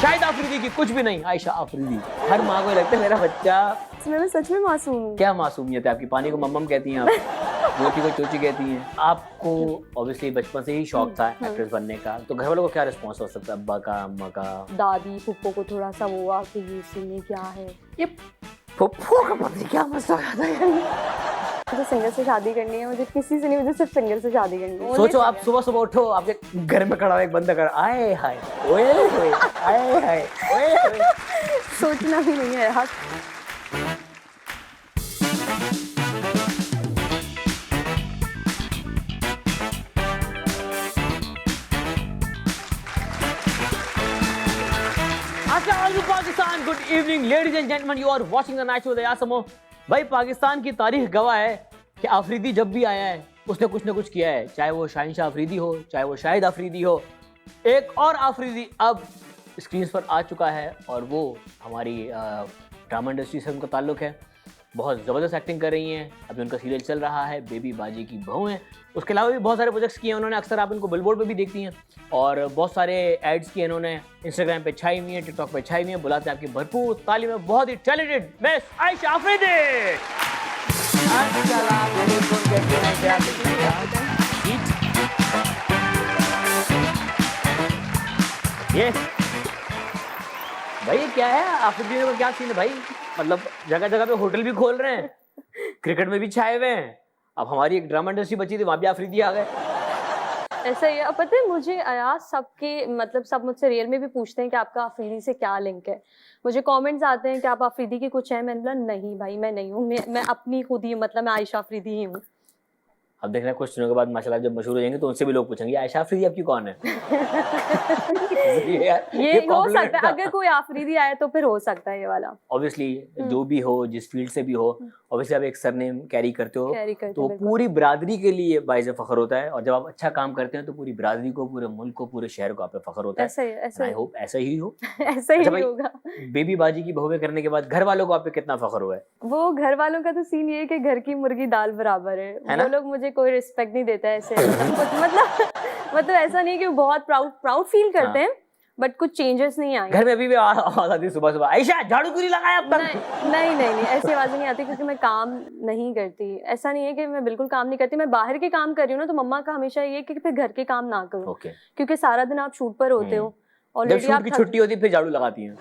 शाहिद आफरीदी की कुछ भी नहीं, आयशा आफरीदी। हर माँ को लगता है मेरा बच्चा। मैं सच में मासूम हूँ। क्या मासूमियत है आपकी? पानी को मम्मम कहती हैं आप, रोटी को चोची कहती हैं। आपको ऑब्वियसली बचपन से ही शौक था एक्ट्रेस बनने का, तो घर वालों को क्या रिस्पॉन्स हो सकता है? अब्बा का, अम्मा का? दादी फुप्पो को थोड़ा सा वो हुआ कि ये सीन क्या है, ये फुफ्फो का पता नहीं क्या मसला आता है। मुझे सिंगर से शादी करनी है, मुझे किसी से नहीं, मुझे सिर्फ सिंगर से शादी करनी है। सोचो आप सुबह सुबह उठो, आपके घर में खड़ा हुआ एक बंदा कर आए हाय ओए होए आए हाय ओए होए। सोचना भी नहीं है यार। Pakistan, good evening ladies and gentleman, you are watching the night show with यासमो। भाई पाकिस्तान की तारीख गवाह है कि आफरीदी जब भी आया है उसने कुछ ना कुछ किया है, चाहे वो शाहिद आफरीदी हो, चाहे वो शाहिद आफरीदी हो। एक और आफरीदी अब स्क्रीन पर आ चुका है और वो हमारी ड्रामा इंडस्ट्री से उनका ताल्लुक है। बहुत ज़बरदस्त एक्टिंग कर रही हैं। अभी उनका सीरियल चल रहा है बेबी बाजी की बहू हैं। उसके अलावा भी बहुत सारे प्रोजेक्ट्स किए हैं उन्होंने, अक्सर आप इनको बिलबोर्ड पे भी देखती हैं और बहुत सारे एड्स किए इन्होंने। इंस्टाग्राम पे छाई हुई है, टिकटॉक पे छाई हुई है। बुलाते हैं आपकी भरपूर तालीम में बहुत ही टैलेंटेड मिस आयशा आफरीदी। ये भाई क्या है आफरीदी का क्या सीन है भाई? मतलब जगह जगह पे होटल भी खोल रहे हैं, क्रिकेट में भी छाए हुए हैं। अब हमारी एक ड्रामा इंडस्ट्री बची थी, वहां भी आफरीदी आ गए। ऐसा ही है। अब पता है मुझे अयाज सबके मतलब सब मुझसे रियल में भी पूछते हैं कि आपका आफरीदी से क्या लिंक है। मुझे कमेंट्स आते हैं कि आप आफरीदी के कुछ हैं। मैंने बोला नहीं भाई मैं नहीं हूँ, मैं अपनी खुद ही मतलब मैं आयशा आफरीदी ही हूँ। अब देखना कुछ दिनों के बाद माशाल्लाह जब मशहूर हो जाएंगे तो उनसे भी लोग पूछेंगे आयशा आफरीदी आपकी कौन है। ये हो सकता है, अगर कोई आफरीदी आए तो फिर हो सकता है ये वाला। ऑब्वियसली जो भी हो, जिस फील्ड से भी हो, ऑब्वियसली आप एक सरनेम कैरी करते हो तो पूरी बिरादरी के लिए बाइज़ फख्र होता है। और जब आप अच्छा काम करते हैं तो पूरी बिरादरी को, पूरे मुल्क को, पूरे शहर को आप पे फख्र होता है। आई होप ऐसा ही हो। ऐसा ही होगा। बेबी बाजी की बहुएं करने के बाद घर वालों को आप पे कितना फख्र हुआ है? वो घर वालों का तो सीन ये है कि घर की मुर्गी दाल बराबर है। वो लोग मुझे कोई रिस्पेक्ट नहीं देता है ऐसे। मतलब ऐसा नहीं कि वो बहुत प्राउड फील करते हैं, बट कुछ चेंजेस नहीं आए। घर में अभी भी आवाज आती है सुबह सुबह, आयशा झाड़ू क्यों नहीं लगाया अब तक? नहीं ऐसी आवाजें नहीं आती क्योंकि मैं काम नहीं करती। ऐसा नहीं है कि मैं बिल्कुल काम नहीं करती, मैं बाहर के काम कर रही हूँ ना, तो मम्मा का हमेशा ये कि फिर घर के काम ना करो, क्योंकि सारा दिन आप शूट पर होते हो। ऑलरेडी शूट की छुट्टी होती है फिर झाड़ू लगाती हैं।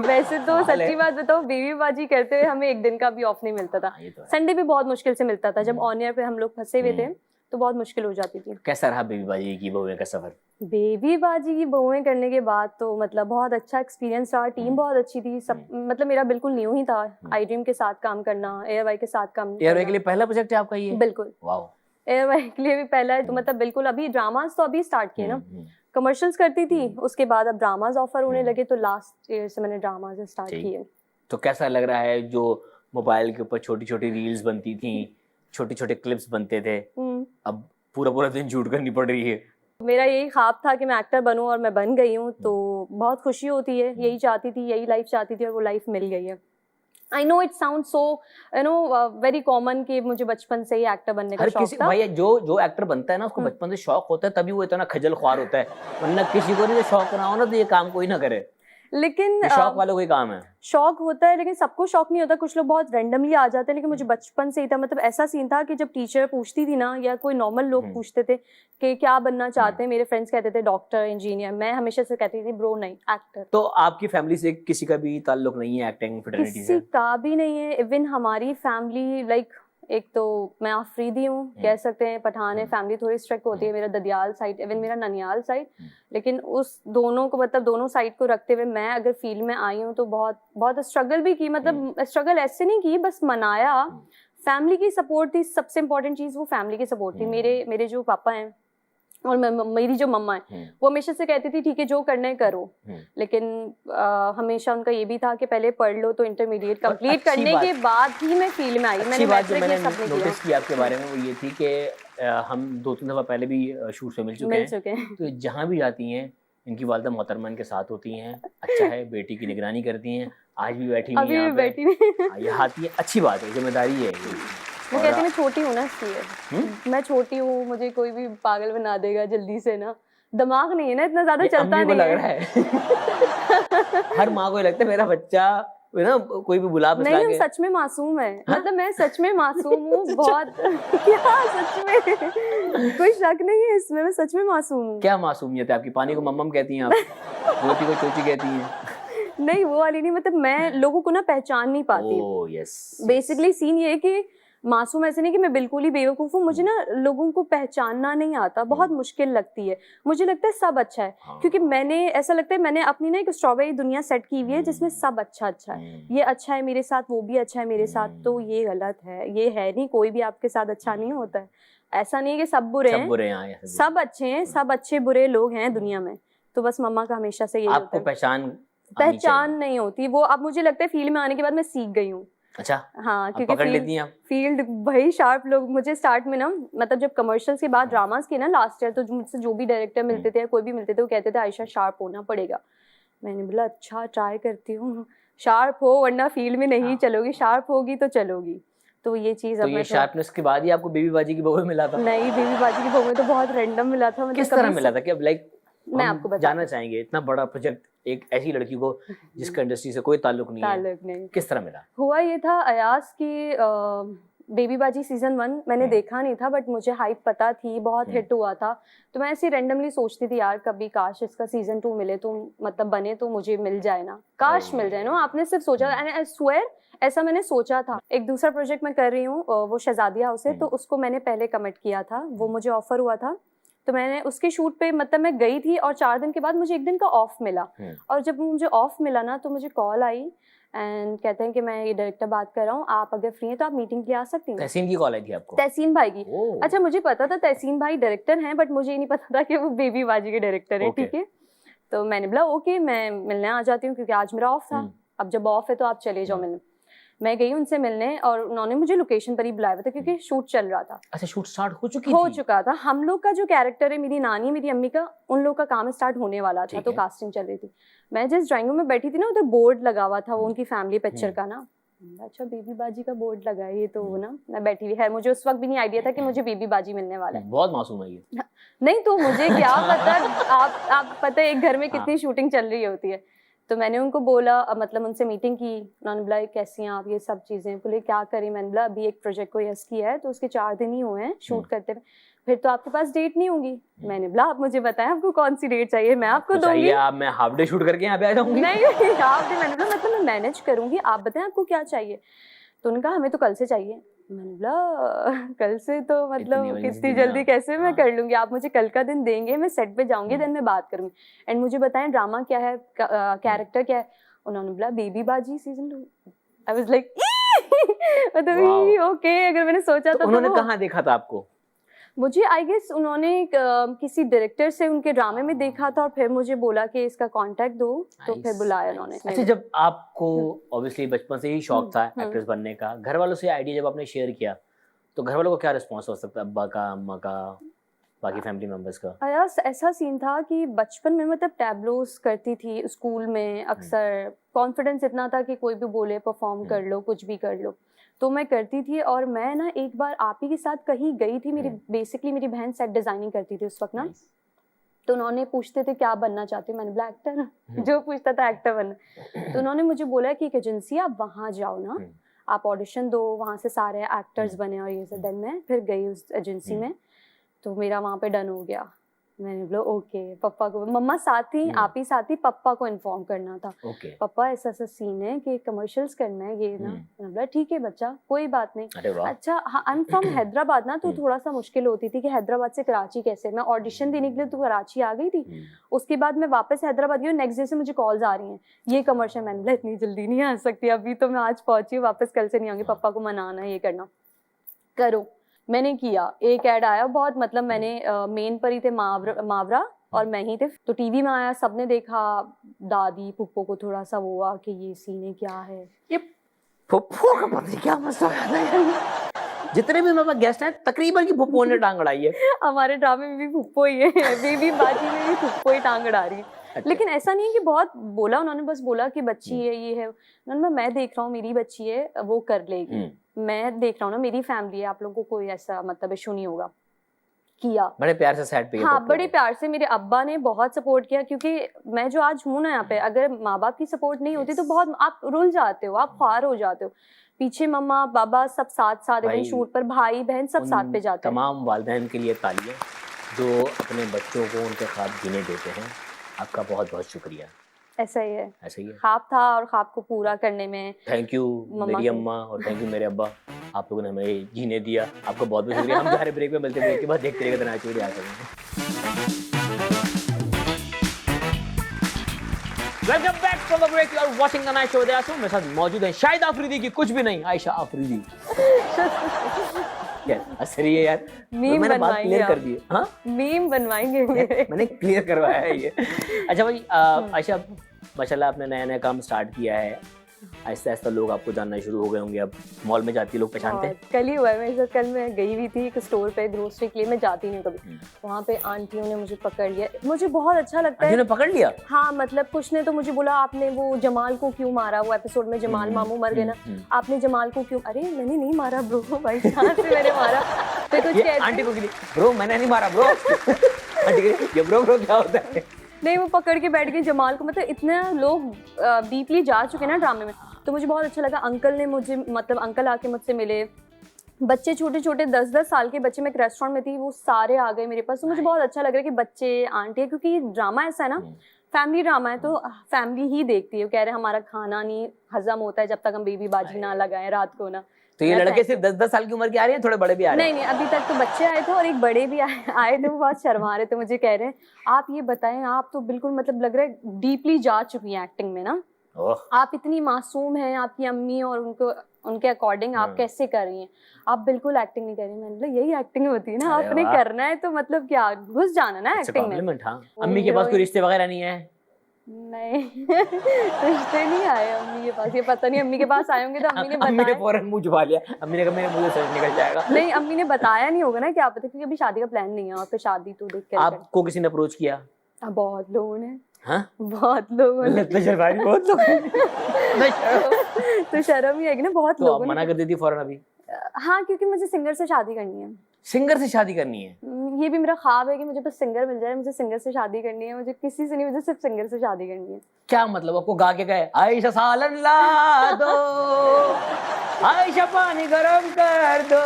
वैसे तो सच्ची बात बताओ, बेबी बाजी करते हुए हमें एक दिन का भी ऑफ नहीं मिलता था। संडे भी बहुत मुश्किल से मिलता था। जब ऑन एयर पे हम लोग फंसे हुए थे तो बहुत मुश्किल हो जाती थी। कैसा रहा बेबी बाजी की बहुएं का सफर? बेबी बाजी की बहुएं करने के बाद तो मतलब बहुत अच्छा एक्सपीरियंस रहा। टीम बहुत अच्छी थी सब, मतलब मेरा बिल्कुल न्यू ही था आई ड्रीम के साथ काम करना, एयरवाई के साथ काम करना। एयरवाई के लिए पहला प्रोजेक्ट है आपका ये? बिल्कुल, वाओ। एयरवाई के लिए भी पहला है, तो मतलब बिल्कुल अभी ड्रामास तो अभी स्टार्ट किए ना। कमर्शियल्स करती थी, उसके बाद अब ड्रामास ऑफर होने लगे, तो लास्ट ईयर से मैंने ड्रामास स्टार्ट किए। तो कैसा लग रहा है जो मोबाइल के ऊपर छोटी छोटी रील्स बनती थी, छोटे छोटे क्लिप्स बनते थे, अब पूरा दिन शूट करनी पड़ रही है? मेरा यही ख्वाब था कि मैं एक्टर बनूं और मैं बन गई हूँ, तो बहुत खुशी होती है। यही चाहती थी, यही लाइफ चाहती थी और वो लाइफ मिल गई है। I know it sound so very common कि मुझे बचपन से ही एक्टर बनने का शौक था। भाई जो एक्टर बनता है ना उसको बचपन से शौक होता है, तभी वो इतना खजल ख्वार होता है। वरना किसी को नहीं शौक ना हो ना तो ये काम कोई ना करे। लेकिन शौक वालों को ही काम है। शौक होता है लेकिन सबको शौक नहीं होता। कुछ लोग बहुत रैंडमली आ जाते हैं, लेकिन मुझे बचपन से ही था। मतलब ऐसा सीन था कि जब टीचर पूछती थी ना, या कोई नॉर्मल लोग पूछते थे कि क्या बनना चाहते हैं, मेरे फ्रेंड्स कहते थे डॉक्टर, इंजीनियर, मैं हमेशा से कहती थी ब्रो नहीं, एक्टर। तो आपकी फैमिली से किसी का भी ताल्लुक नहीं है एक्टिंग फ्रेटर्निटी से? किसी का भी नहीं है। इवन हमारी फैमिली लाइक, एक तो मैं आफरीदी हूँ कह सकते हैं, पठान है, फैमिली थोड़ी स्ट्रिक्ट होती है। मेरा ददियाल साइड, इवन मेरा ननियाल साइड, लेकिन उस दोनों को मतलब दोनों साइड को रखते हुए मैं अगर फील्ड में आई हूँ तो बहुत स्ट्रगल भी की। मतलब स्ट्रगल ऐसे नहीं की, बस मनाया। फैमिली की सपोर्ट थी सबसे इम्पोर्टेंट चीज, वो फैमिली की सपोर्ट थी। मेरे जो पापा हैं और मेरी जो मम्मा है, वो हमेशा से कहती थी ठीक है जो करना है करो, लेकिन हमेशा उनका ये भी था कि पहले पढ़ लो, तो इंटरमीडिएट कंप्लीट करने के बाद ही मैं फील्ड में आई। मैंने मैट्रिक ये सब नोटिस किया आपके बारे में वो ये थी कि हम 2-3 दफा पहले भी शूट से मिल चुके हैं। तो जहाँ भी जाती हैं इनकी वालिदा मोहतरमा इनके साथ होती हैं। अच्छा है, बेटी की निगरानी करती हैं। आज भी बैठी हुई हैं, यहाँ आती है, अच्छी बात है, जिम्मेदारी है। वो कहती मैं छोटी हूँ ना, इसलिए मैं छोटी हूँ, मुझे कोई भी पागल बना देगा जल्दी से ना, दिमाग नहीं है ना, इतना ज्यादा ये चलता अम्मी को नहीं लग है। रहा है। हर माँ को ये लगता है मेरा बच्चा ना कोई भी बुला नहीं, हम सच में मासूम है, मतलब मैं सच में मासूम हूँ बहुत। क्या सच में कोई शक नहीं है इसमें, मैं सच में मासूम हूँ। क्या मासूमियत है आपकी? पानी को मम्मम कहती हैं आप, रोटी को चोची कहती हैं। नहीं वो वाली नहीं, मतलब मैं लोगों को ना पहचान नहीं पाती। Oh yes. बेसिकली सीन ये है कि मासूम ऐसे नहीं कि मैं बिल्कुल ही बेवकूफ हूँ, मुझे ना लोगों को पहचानना नहीं आता, बहुत मुश्किल लगती है। मुझे लगता है सब अच्छा है, क्योंकि मैंने ऐसा लगता है मैंने अपनी ना एक स्ट्रॉबेरी दुनिया सेट की हुई है जिसमें सब अच्छा अच्छा है। ये अच्छा है मेरे साथ, वो भी अच्छा है मेरे साथ, तो ये गलत है, ये है नहीं, कोई भी आपके साथ अच्छा नहीं होता है। ऐसा नहीं है कि सब बुरे हैं, सब अच्छे हैं, सब अच्छे बुरे लोग हैं दुनिया में। तो बस मम्मा का हमेशा से यही होता है, पहचान नहीं होती वो। अब मुझे लगता है फील्ड में आने के बाद मैं सीख गई हूँ। अच्छा, हाँ, क्योंकि पकड़ लेती हैं आप? फील्ड भाई शार्प लोग। मुझे स्टार्ट में ना, मतलब जब कमर्शियल्स के बाद ड्रामास किए ना लास्ट ईयर, तो मुझसे जो भी डायरेक्टर मिलते थे या कोई भी मिलते थे वो कहते थे आयशा शार्प होना पड़ेगा। मैंने बोला अच्छा ट्राई करती हूँ, शार्प हो वरना फील्ड में नहीं चलोगी, शार्प होगी तो चलोगी। तो ये चीज तो ये शार्पनेस के बाद ही आपको बेबी बाजी की बहू में मिला था? नहीं, बेबी बाजी की बहू में तो बहुत रैंडम मिला था। मतलब किस तरह मिला था? कि अब लाइक मैं आपको जानना चाहेंगे, इतना बड़ा प्रोजेक्ट एक ऐसी लड़की को जिसका इंडस्ट्री से कोई ताल्लुक नहीं है, किस तरह मिला? हुआ ये था अयास की बेबी बाजी सीजन 1 मैंने देखा नहीं था, बट मुझे हाइप पता थी, बहुत हिट हुआ था। तो मैं ऐसे रैंडमली सोचती थी यार कभी काश इसका सीजन 2 मिले, तो मतलब बने तो मुझे मिल जाए ना, काश मिल जाए ना। आपने सिर्फ सोचा, एंड आई स्वेयर ऐसा मैंने सोचा था। एक दूसरा प्रोजेक्ट मैं कर रही हूँ, वो शहजादी हाउस है, तो उसको मैंने पहले कमिट किया था, वो मुझे ऑफर हुआ था। तो मैंने उसके शूट पे मतलब मैं गई थी, और 4 दिन के बाद मुझे 1 दिन का ऑफ मिला। और जब मुझे ऑफ मिला ना, तो मुझे कॉल आई एंड कहते हैं कि मैं ये डायरेक्टर बात कर रहा हूँ, आप अगर फ्री हैं तो आप मीटिंग के लिए आ सकती हैं। तहसीन की कॉल आई थी आपको? तहसीन भाई की। अच्छा, मुझे पता था तहसीन भाई डायरेक्टर हैं, बट मुझे ये नहीं पता था कि वो बेबी बाजी के डायरेक्टर हैं। ठीक है, तो मैंने बोला ओके मैं मिलने आ जाती हूँ, क्योंकि आज मेरा ऑफ था। अब जब ऑफ है तो आप चले जाओ मिलने। मैं गई उनसे मिलने, और उन्होंने मुझे लोकेशन पर ही बुलाया हुआ था, क्योंकि शूट चल रहा था। अच्छा, शूट स्टार्ट हो चुका था। हम लोग का जो कैरेक्टर है, मेरी नानी मेरी अम्मी का, उन लोग का काम स्टार्ट होने वाला था, तो कास्टिंग चल रही थी। मैं जिस ड्राइंग रूम में बैठी थी ना, उधर बोर्ड लगा हुआ था, वो उनकी फैमिली पिक्चर का ना। अच्छा, बेबी बाजी का बोर्ड लगा है, ये तो ना मैं बैठी हुई है। मुझे उस वक्त भी नहीं आइडिया था कि मुझे बेबी बाजी मिलने वाला है। बहुत मासूम है ये। नहीं तो मुझे क्या पता, आप पता है एक घर में कितनी शूटिंग चल रही होती है। तो मैंने उनको बोला, मतलब उनसे मीटिंग की, उन्होंने बोला कैसी हैं आप, ये सब चीज़ें। बोले क्या करें? मैंने बोला अभी एक प्रोजेक्ट को यस किया है, तो उसके 4 दिन ही हुए हैं शूट करते हुए, फिर तो आपके पास डेट नहीं होगी। मैंने बोला आप मुझे बताएं आपको कौन सी डेट चाहिए, मैं आपको दूंगी। आप मैं हाफ डे शूट करके यहाँ पे आ जाऊंगी? नहीं हाफ डे, मैंने बोला मतलब मैं मैनेज करूंगी, आप बताएं आपको क्या चाहिए। तो उन्होंने कहा हमें तो कल से चाहिए। मैंने बोला कल से तो मतलब कितनी जल्दी कैसे मैं कर लूंगी, आप मुझे कल का दिन देंगे, मैं सेट पे जाऊंगी, देन मैं बात करूंगी, एंड मुझे बताएं ड्रामा क्या है, कैरेक्टर क्या है। उन्होंने बोला बेबी बाजी सीजन 2। आई वाज लाइक मतलब ओके, अगर मैंने सोचा तो उन्होंने कहाँ देखा था आपको? मुझे आई गेस उन्होंने किसी डायरेक्टर से उनके ड्रामे में देखा था, और फिर मुझे बोला कि इसका कांटेक्ट दो, तो फिर बुलाया उन्होंने। अच्छा, जब आपको ऑब्वियसली बचपन से ही शौक था एक्ट्रेस बनने का, घर वालों से आइडिया जब आपने शेयर किया, तो घर वालों को क्या रिस्पॉन्स हो सकता है, अब्बा का, अम्मा का, बाकी फैमिली मेंबर्स का? ऐसा सीन था कि बचपन में मतलब टैबलोस करती थी स्कूल में, अक्सर कॉन्फिडेंस इतना था कि कोई भी बोले परफॉर्म कर लो, कुछ भी कर लो, तो मैं करती थी। और मैं ना एक बार आप ही के साथ कहीं गई थी, बेसिकली मेरी बहन सेट डिजाइनिंग करती थी उस वक्त ना, तो उन्होंने पूछते थे क्या बनना चाहते हो, मैंने बोला एक्टर। जो पूछता था एक्टर बनना। तो उन्होंने मुझे बोला कि एक एजेंसी आप वहाँ जाओ ना, आप ऑडिशन दो, वहाँ से सारे एक्टर्स बने और ये सब। देन मैं फिर गई उस एजेंसी में, तो मेरा वहाँ पे डन हो गया। मैंने बोला ओके, पापा को, मम्मा साथ थी, आप ही साथ थी, पापा को इन्फॉर्म करना था। पापा ऐसा ऐसा सीन है कि कमर्शियल्स करना है ये ना। मैंने बोला ठीक है बच्चा, कोई बात नहीं। अच्छा हाँ, आई एम फ्रॉम हैदराबाद ना, तो थोड़ा सा मुश्किल होती थी कि हैदराबाद से कराची कैसे। मैं ऑडिशन देने के लिए तो कराची आ गई थी, उसके बाद मैं वापस हैदराबाद गई, नेक्स्ट डे से मुझे कॉल्स आ रही हैं ये कमर्शियल। मैंने बोला इतनी जल्दी नहीं आ सकती, अभी तो मैं आज पहुंची हूँ, वापस कल से नहीं आऊंगी, पापा को मनाना है, ये करना करो। मैंने किया, एक ऐड आया बहुत, मतलब मैंने मेन पर ही थे मावरा और मैं ही थे, तो टीवी में आया, सबने देखा, दादी पुप्पो को थोड़ा सा वो हुआ कि ये सीने क्या है, ये पुप्पो का पता नहीं क्या मसला है। जितने भी मेरे गेस्ट हैं तकरीबन की पुप्पो ने टांग अड़ाई है। हमारे ड्रामे में भी पुप्पो ही है, बेबी बाजी में भी पुप्पो ही टांग अड़ा रही है। लेकिन ऐसा नहीं है कि बहुत बोला, उन्होंने बस बोला कि बच्ची है, ये है। उन्होंने मैं देख रहा हूँ मेरी बच्ची है, वो कर लेगी, मैं देख रहा हूँ ना मेरी फैमिली है, आप लोगों को कोई ऐसा मतलब इशू नहीं होगा। किया। बड़े प्यार से सेट पे ये हाँ, पॉपुलर बड़े है। प्यार से मेरे अब्बा ने बहुत सपोर्ट किया, क्योंकि मैं जो आज हूँ ना यहाँ पे, अगर माँ बाप की सपोर्ट नहीं होती तो बहुत आप रुल जाते हो, आप ख्वार हो जाते हो। पीछे मम्मा पापा सब साथ साथ, इवन भाई, शूट पर भाई बहन सब साथ पे जाते हैं। तमाम वालिदैन के लिए तालियां जो अपने बच्चों को उनके ख्वाब जीने देते हैं। आपका बहुत बहुत शुक्रिया। ऐसा ही है, ऐसा ही है। ख्वाब था और ख्वाब को पूरा करने में थैंक यू मम्मा मेरी को। अम्मा और थैंक यू मेरे अब्बा, आप लोगों ने हमें जीने दिया। आपका बहुत बहुत शुक्रिया। हम जा रहे हैं ब्रेक में, मिलते हैं ब्रेक के बाद, देखते रहिएगा the night show. Welcome back from the break, you are watching the night show. मेरे साथ मौजूद है शाहिद आफरीदी की कुछ भी नहीं आयशा आफरीदी। क्या हंस रही है यार? मीम मैंने बात बनवाएंगे क्लियर कर आप। दी है। हाँ, मीम बनवाएंगे मेरे। मैंने क्लियर करवाया है ये। अच्छा भाई, आयशा माशाल्लाह आपने नया नया काम स्टार्ट किया है, आहिस्ता आहिस्ता लोग आपको जानना शुरू हो गए होंगे। अब मॉल में जाती है लोग पहचानते हैं। कल ही हुआ है मेरे साथ। कल मैं गई हुई थी एक स्टोर पे ग्रोसरी के लिए, मैं जाती नहीं कभी, वहाँ पे आंटियों ने मुझे पकड़ लिया। मुझे बहुत अच्छा लगता है। आंटियों ने पकड़ लिया? हाँ, मतलब कुछ ने तो मुझे बोला आपने वो जमाल को क्यों मारा, वो एपिसोड में जमाल मामू मर गए ना, आपने जमाल को क्यों? अरे मैंने नहीं मारा ब्रो, भाई कहाँ से मैंने मारा? फिर कुछ कहते आंटी को ब्रो मैंने नहीं मारा ब्रो। आंटी ये ब्रो क्या होता है? नहीं, वो पकड़ के बैठ गए जमाल को। मतलब इतने लोग डीपली जा चुके ना ड्रामे में, तो मुझे बहुत अच्छा लगा। अंकल ने मुझे, मतलब अंकल आके मुझसे मिले, बच्चे छोटे छोटे 10-10 साल के बच्चे, मैं एक रेस्टोरेंट में थी, वो सारे आ गए मेरे पास। तो मुझे बहुत अच्छा लग रहा है कि बच्चे आंटी है, क्योंकि ड्रामा ऐसा है ना, फैमिली ड्रामा है, तो फैमिली ही देखती है। वो कह रहे हैं हमारा खाना नहीं हजम होता है जब तक हम बेबी बाजी ना लगाएं रात को ना। तो ये लड़के सिर्फ 10-10 साल की उम्र के आ रहे हैं, थोड़े बड़े भी आ रहे हैं? नहीं, अभी तक तो बच्चे आए थे और एक बड़े भी आए थे। वो बहुत शर्मा रहे थे, मुझे कह रहे हैं आप ये बताएं, आप तो बिल्कुल मतलब लग रहा है डीपली जा चुकी हैं एक्टिंग में ना, आप इतनी मासूम हैं, आपकी अम्मी और उनके अकॉर्डिंग आप कैसे कर रही हैं, आप बिल्कुल एक्टिंग नहीं कर रही। मैंने बोला यही एक्टिंग होती है ना, आपने करना है तो मतलब क्या घुस जाना ना एक्टिंग में। हाँ। अम्मी के पास कोई रिश्ते वगैरह नहीं है? नहीं, रिश्ते नहीं आए अम्मी के पास। ये पता नहीं, अम्मी के पास आए होंगे तो अम्मी ने अम्मी ने बताया। फौरन मुंह छुपा लिया, अम्मी ने कहा मेरे मुंह से सच निकल जाएगा। नहीं, अम्मी ने बताया नहीं होगा ना, क्या पता, क्योंकि अभी शादी का प्लान नहीं है और फिर शादी तो देख कर। आपको किसी ने अप्रोच किया? बहुत लोगों ने। हाँ? बहुत लोगों ने। बहुत लोग। तो शर्म ही आएगी ना, बहुत तो लोगों आप मना कर देती फौरन अभी? हाँ, क्योंकि मुझे सिंगर से शादी करनी है। सिंगर से शादी करनी है? ये भी मेरा ख्वाब है कि मुझे बस सिंगर मिल जाए, मुझे सिंगर से शादी करनी है, मुझे किसी से नहीं, मुझे सिर्फ सिंगर से शादी करनी है। क्या मतलब? आपको गा के गए आयशा सालन ला दो, आयशा पानी गरम कर दो,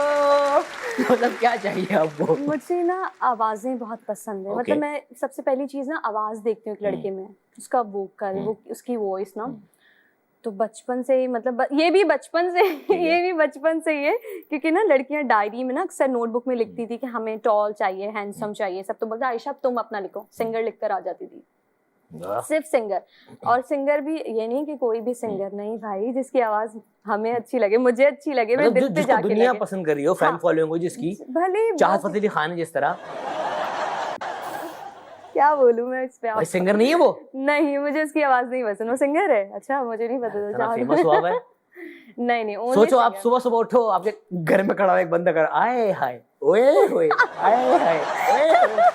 मतलब क्या चाहिए आपको? मुझे ना आवाजें बहुत पसंद है। मतलब मैं सबसे पहली चीज ना आवाज देखती हूँ एक लड़के में, उसका वोकल, वो उसकी वॉइस ना। तो बचपन से ही, मतलब ये भी बचपन से ही है, क्योंकि ना लड़कियां डायरी में ना अक्सर नोटबुक में लिखती थी कि हमें टॉल चाहिए, हैंडसम चाहिए, सब। तो बोलता आयशा तुम अपना लिखो, सिंगर लिखकर आ जाती थी, सिर्फ सिंगर। और सिंगर भी ये नहीं कि कोई भी सिंगर, नहीं भाई, जिसकी आवाज हमें अच्छी लगे, मुझे अच्छी लगे, मैं दिल पे जाके दुनिया पसंद कर रही हो, फैन फॉलोइंग हो जिसकी, भले चाहत फतेह अली खान है जिस तरह। क्या बोलूं मैं इस पे? भाई सिंगर नहीं है वो? नहीं, मुझे उसकी आवाज नहीं पसंद। वो सिंगर है? अच्छा, मुझे नहीं पता था। फेमस हुआ है। नहीं, सोचो आप सुबह सुबह उठो, आपके घर में खड़ा हुआ एक बंदा कर आए हाय ओए होए आए हाय ओए।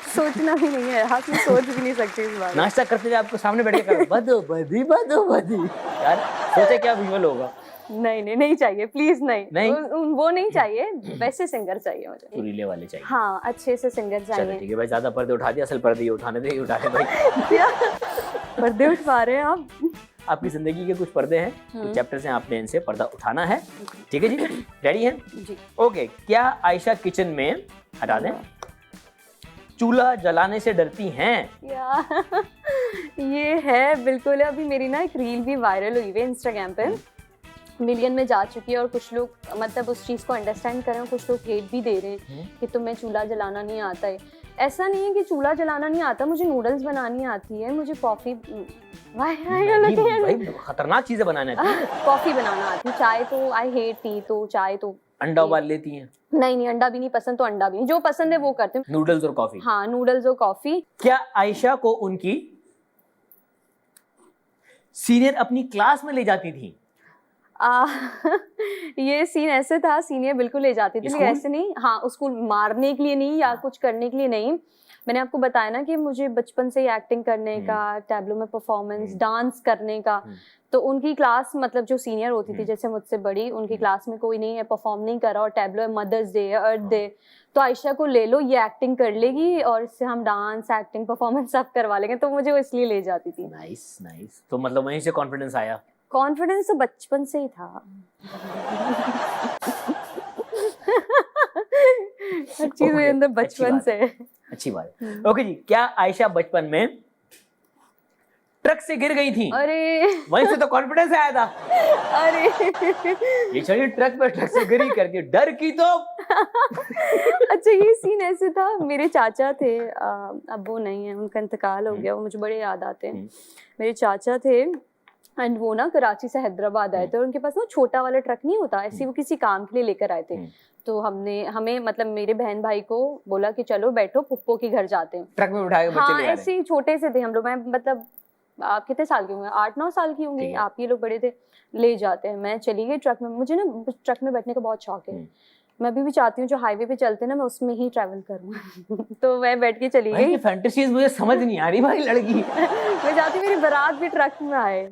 सोचना भी नहीं है, हाथ में सोच भी नहीं सकती इस बात। नाश्ता करते हुए आपको सामने बैठ के कर बदो बदी यार, सोचे क्या विजुअल होगा। नहीं चाहिए, प्लीज नहीं। वो नहीं चाहिए, वैसे सिंगर चाहिए मुझे, सुरीले वाले चाहिए। हाँ, अच्छे से सिंगर चाहिए। ठीक है भाई, ज्यादा पर्दे उठा दिया, असल पर्दे उठाने दे, उठाने भाई। क्या पर्दे उठवा रहे हैं आप? आपकी जिंदगी के कुछ पर्दे हैं, कुछ चैप्टर्स हैं, आपने इनसे पर्दा उठाना है। ठीक है जी, रेडी हैं? जी। ओके, क्या आयशा किचन में, हटा दें, चूल्हा जलाने से डरती हैं? ये है बिल्कुल। अभी मेरी ना एक रील भी वायरल हुई है इंस्टाग्राम पे, मिलियन में जा चुकी है, और कुछ लोग मतलब उस चीज़ को अंडरस्टैंड कर रहे हैं, कुछ लोग हेट भी दे रहे हैं कि तुम्हें चूल्हा जलाना नहीं आता है। ऐसा नहीं है कि चूल्हा जलाना नहीं आता, मुझे नूडल्स बनानी आती है, मुझे कॉफ़ी, भाई खतरनाक चीजें बनाने आती है। कॉफ़ी बनाना आती है, चाय तो आई हेट टी, तो चाय तो। अंडा उबाल लेती हैं? नहीं, अंडा भी नहीं पसंद, तो अंडा भी नहीं, जो पसंद है वो करते हैं। नूडल्स और कॉफी? हाँ, नूडल्स और कॉफी। क्या आयशा को उनकी सीनियर अपनी क्लास में ले जाती थी? ये सीन ऐसे था, सीनियर बिल्कुल ले जाती थी, लेकिन ऐसे नहीं। हाँ, उसको मारने के लिए नहीं या कुछ करने के लिए नहीं, मैंने आपको बताया ना कि मुझे बचपन से ही एक्टिंग करने का, टैब्लो में परफॉर्मेंस, डांस करने का, तो उनकी क्लास मतलब जो सीनियर होती थी जैसे मुझसे बड़ी, उनकी क्लास में कोई नहीं है, परफॉर्म नहीं कर रहा और टैब्लो है, मदर्स डे है, अर्थ डे, तो आयशा को ले लो, ये एक्टिंग कर लेगी और इससे हम डांस, एक्टिंग, परफॉर्मेंस सब करवा लेंगे, तो मुझे वो इसलिए ले जाती थी। Nice nice. तो मतलब वहीं से कॉन्फिडेंस आया? कॉन्फिडेंस तो बचपन से ही था। हर चीज मेरे अंदर बचपन से है। अच्छी बात है। ओके जी, क्या आयशा बचपन में ट्रक से गिर गई थी? अरे वहीं से तो कॉन्फिडेंस आया था। अरे ये चलिए ट्रक से गिरी करके डर की तो। अच्छा, ये सीन ऐसे था, मेरे चाचा थे, अब वो नहीं है, उनका इंतकाल हो गया, वो मुझे बड़े याद आते हैं। मेरे चाचा थे एंड वो ना कराची से हैदराबाद आए थे और उनके पास ना छोटा वाला ट्रक नहीं होता, ऐसे वो किसी काम के लिए लेकर आए थे। तो हमें मतलब मेरे बहन भाई को बोला कि चलो बैठो पुप्पो के घर जाते हैं। ट्रक में बिठा के बच्चे ले आ रहे हैं। ऐसे ही छोटे से थे हम लोग, मैं मतलब आप कितने साल की होंगे, 8-9 साल की होंगी, आप ये लोग बड़े थे। ले जाते हैं, मैं चली गई ट्रक में, मुझे ना ट्रक में बैठने का बहुत शौक है। मैं अभी भी चाहती हूँ जो हाईवे पे चलते हैं ना, मैं उसमें ही ट्रैवल करूँ। तो मैं बैठ के चली गई। फैंटेसीज मुझे समझ नहीं आ रही भाई लड़की। मैं चाहती मेरी बारात भी ट्रक में आए,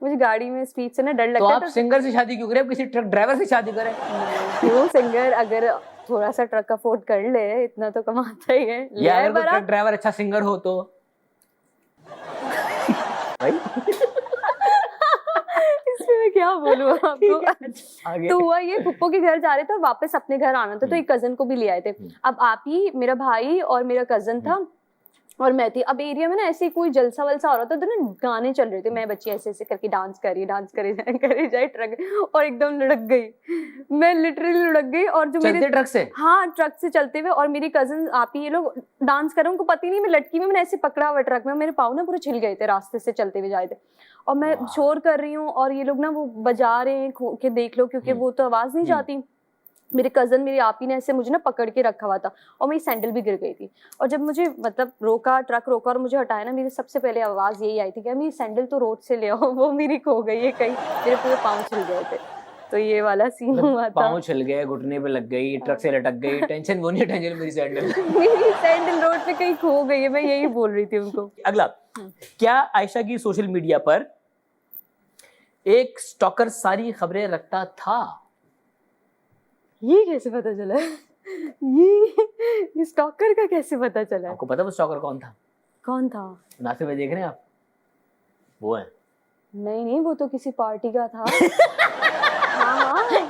मुझे गाड़ी में स्पीड से ना डर लगता है। तो आप सिंगर से शादी क्यों करें, किसी ट्रक ड्राइवर से शादी करें? क्यों, सिंगर अगर थोड़ा सा ट्रक अफोर्ड कर ले, इतना तो कमाता ही है। या अगर ट्रक ड्राइवर अच्छा सिंगर हो तो भाई इसमें मैं क्या बोलूं आपको। तो हुआ ये, पुप्पो के घर जा रहे थे और वापस अपने घर आना था, तो एक कजन को भी ले आए थे। अब आप ही, मेरा भाई और मेरा कजन था और मैं थी। अब एरिया में ना ऐसे कोई जलसा वलसा हो रहा था, तो ना गाने चल रहे थे, मैं बच्ची ऐसे ऐसे करके डांस करे जाए ट्रक, और एकदम लुढ़क गई, मैं लिटरली लुढ़क गई। और जो मेरे ट्रक से, हाँ ट्रक से चलते हुए, और मेरी कजन आप ही ये लोग डांस कर रहे, उनको पता नहीं मैं लटकी में, मैंने ऐसे पकड़ा हुआ ट्रक में, मेरे पाँव ना पूरे छिल गए थे रास्ते से चलते हुए जाए थे, और मैं शोर कर रही हूँ और ये लोग ना वो बजा रहे हैं कि देख लो, क्योंकि वो तो आवाज नहीं जाती। मेरे कजन, मेरी आपी ने ऐसे मुझे ना पकड़ के रखा हुआ था और मेरी सैंडल भी गिर गई थी। और जब मुझे मतलब ट्रक रोका और मुझे हटाया ना, मेरी सबसे पहले आवाज यही आई थी कि मेरी सैंडल तो रोड से ले आओ, वो मेरी खो गई है कहीं, मेरे पूरे पाँव छिल गए थे। तो ये वाला सीन हुआ था। पाँव छिल गए, घुटने पे लग गई, ट्रक से लटक गई, टेंशन वो नहीं, टेंशन मेरी सैंडल मेरी सैंडल रोड पे कहीं खो गई है, मैं यही बोल रही थी उनको। अगला, क्या आयशा की सोशल मीडिया पर एक स्टॉकर सारी खबरें रखता था? ये कैसे पता चला? ये स्टॉकर का कैसे पता चला? आपको पता वो स्टॉकर कौन था? कौन था? नासिर भाई देख रहे हैं आप? वो है। नहीं, वो तो किसी पार्टी का था। हाँ।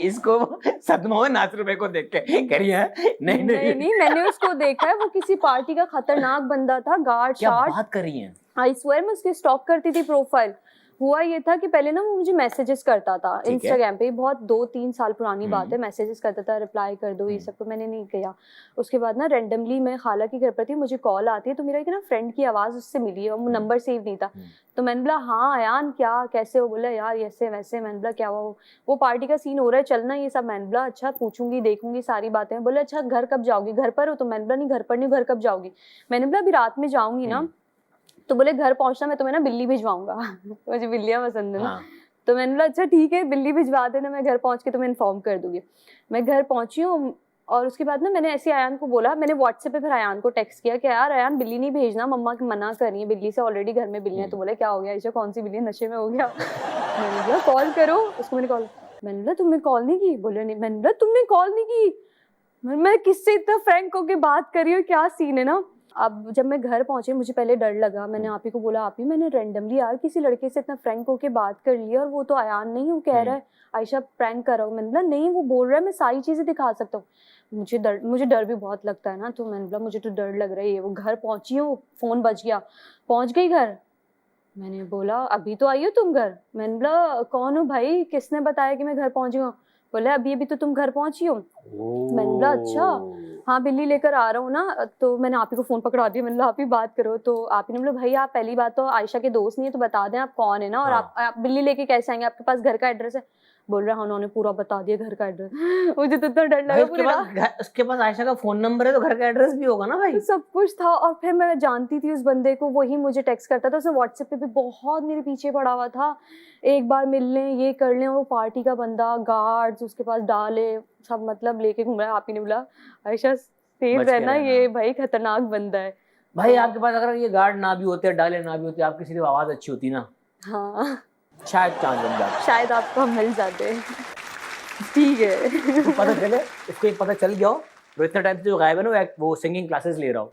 इसको सदमा हुआ नासिर भाई को देख के, कह रही है नहीं, मैंने उसको देखा है, वो किसी पार्टी का खतरनाक बंदा था, गार्ड शार्ट। क्या बात कर रही हैं? आई स्वेयर, मैं उसकी स्टॉक करती थी प्रोफाइल। हुआ ये था कि पहले ना वो मुझे मैसेजेस करता था इंस्टाग्राम पे, बहुत 2-3 साल पुरानी बात है, मैसेजेस करता था, रिप्लाई कर दो, ये सब तो मैंने नहीं किया। उसके बाद ना रैंडमली मैं खाला के घर पर थी, मुझे कॉल आती है, तो मेरा एक ना फ्रेंड की आवाज उससे मिली है, वो नंबर सेव नहीं था, तो मैंने बोला हाँ अयान क्या कैसे हो, बोला यार ऐसे वैसे। मैंने बोला क्या हुआ, वो पार्टी का सीन हो रहा है, चलना ये सब। मैंने बोला अच्छा पूछूंगी, देखूंगी सारी बातें। बोले अच्छा घर कब जाओगी, घर पर हो? तो मैंने बोला नहीं घर पर नहीं, घर कब जाओगी? मैंने बोला अभी रात में जाऊंगी ना। तो बोले घर पहुंचना, मैं तुम्हें ना बिल्ली भिजवाऊंगा। मुझे बिल्लियां पसंद है ना। तो मैंने बोला अच्छा ठीक है, बिल्ली भिजवा देना, मैं घर पहुंच के तुम्हें इन्फॉर्म कर दूंगी। मैं घर पहुंची हूँ और उसके बाद ना मैंने ऐसे अयान को बोला, मैंने व्हाट्सएप पे फिर अयान को टेक्स्ट किया कि यार अयान बिल्ली नहीं भेजना, मम्मा की मना कर रही है, बिल्ली से ऑलरेडी घर में बिल्ली है। तो बोले क्या हो गया ऐसा, कौन सी बिल्ली, नशे में हो गया? मैंने बोला कॉल करो उसको, मैंने कॉल, मैंने बोला तुमने कॉल नहीं की? बोले नहीं। मैंने बोला तुमने कॉल नहीं की? मैं किससे इतना फ्रैंक होके बात कर रही हूँ, क्या सीन है ना। अब जब मैं घर पहुंची, मुझे पहले डर लगा, मैंने आप ही को बोला, आप ही मैंने रैंडमली यार किसी लड़के से इतना फ्रैंक होके बात कर ली, और वो तो अयान नहीं, वो कह रहा है आयशा प्रैंक कर रहा हूँ। मैंने बोला नहीं, वो बोल रहा है मैं सारी चीजें दिखा सकता हूँ। मुझे डर भी बहुत लगता है ना, तो मैंने बोला मुझे तो डर लग रहा है। वो घर पहुंची हूँ, फोन बज गया, पहुंच गई घर। मैंने बोला अभी तो आई हो तुम घर? मैंने बोला कौन हो भाई, किसने बताया कि मैं घर पहुंची हूँ? बोले अभी तो तुम घर पहुंची हो। मैंने बोला अच्छा हाँ बिल्ली लेकर आ रहा हूँ ना। तो मैंने आप ही को फोन पकड़ा दिया, मैंने बोला आप ही बात करो। तो आप ही ने बोला भाई आप पहली बात तो आयशा के दोस्त नहीं है, तो बता दें आप कौन है ना, और आप बिल्ली लेके कैसे आएंगे, आपके पास घर का एड्रेस है? बोल रहा हाँ उन्होंने पूरा बता दिया घर का एड्रेस। मुझे तो इतना डर लगा। उसके पास आयशा का फोन नंबर है तो घर का एड्रेस भी होगा ना भाई। सब कुछ था, और फिर मैं जानती थी उस बंदे को, वही मुझे टेक्स्ट करता था, उसने व्हाट्सएप पे भी बहुत मेरे पीछे पड़ा हुआ था, एक बार मिल लें ये कर लें। और वो पार्टी का बंदा, गार्ड्स उसके पास डाले सब, मतलब लेके घूम रहा है। आप ही ने बोला आयशा तेज बच के रहना, रहना। ये भाई खतरनाक बंदा है। भाई आपके पास अगर ये गार्ड ना भी होते, डाले ना भी होते, आपकी सिर्फ आवाज अच्छी होती ना, हाँ शायद चांद बन जाता। शायद आपको हम मिल जाते। ठीक है। इसको पता चले, इसको ये पता चल गया हो वो इतना टाइम से जो गायब है ना, वो सिंगिंग क्लासेस ले रहा हो।